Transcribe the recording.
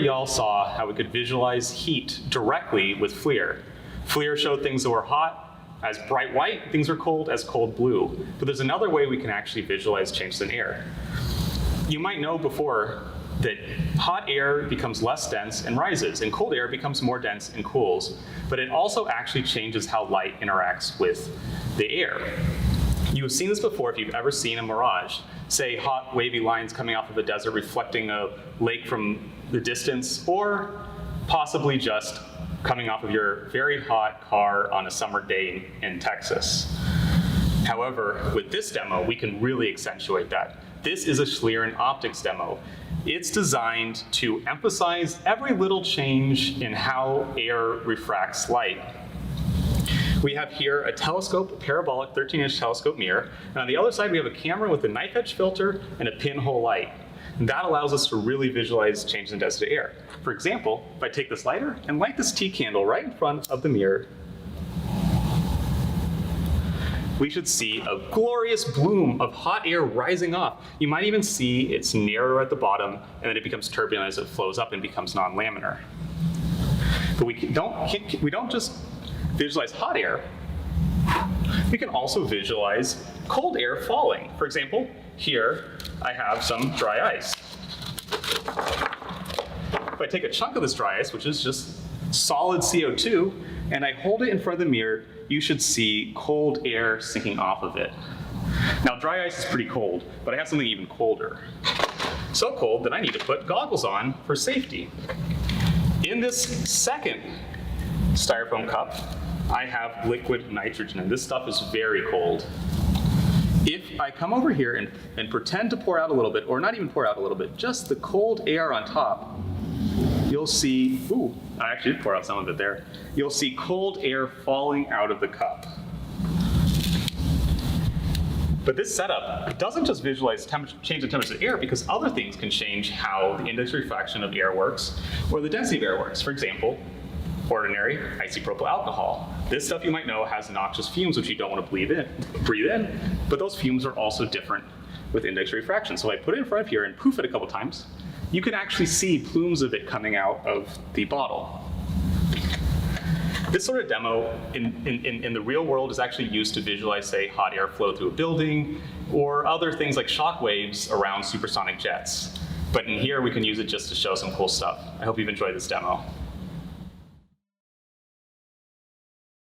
y'all saw how we could visualize heat directly with FLIR. FLIR showed things that were hot as bright white, things are cold as cold blue. But there's another way we can actually visualize changes in air. You might know before that hot air becomes less dense and rises, and cold air becomes more dense and cools. But it also actually changes how light interacts with the air. You've seen this before if you've ever seen a mirage. Say hot wavy lines coming off of the desert reflecting a lake from the distance, or possibly just coming off of your very hot car on a summer day in Texas. However, with this demo, we can really accentuate that. This is a Schlieren optics demo. It's designed to emphasize every little change in how air refracts light. We have here a telescope, a parabolic 13-inch telescope mirror, and on the other side we have a camera with a knife edge filter and a pinhole light. And that allows us to really visualize changes in density of air. For example, if I take this lighter and light this tea candle right in front of the mirror, we should see a glorious bloom of hot air rising off. You might even see it's narrower at the bottom, and then it becomes turbulent as it flows up and becomes non-laminar. But we don't just visualize hot air, we can also visualize cold air falling. For example, here I have some dry ice. If I take a chunk of this dry ice, which is just solid CO2, and I hold it in front of the mirror, you should see cold air sinking off of it. Now, dry ice is pretty cold, but I have something even colder. So cold that I need to put goggles on for safety. In this second styrofoam cup, I have liquid nitrogen, and this stuff is very cold. If I come over here and pretend to pour out a little bit, or not even pour out a little bit, just the cold air on top, you'll see, ooh, I actually did pour out some of it there. You'll see cold air falling out of the cup. But this setup doesn't just visualize change in temperature of air, because other things can change how the index of refraction of air works, or the density of air works. For example, ordinary isopropyl alcohol. This stuff you might know has noxious fumes which you don't want to breathe in, but those fumes are also different with index of refraction. So if I put it in front of here and poof it a couple times, you can actually see plumes of it coming out of the bottle. This sort of demo in the real world is actually used to visualize, say, hot air flow through a building, or other things like shock waves around supersonic jets. But in here, we can use it just to show some cool stuff. I hope you've enjoyed this demo.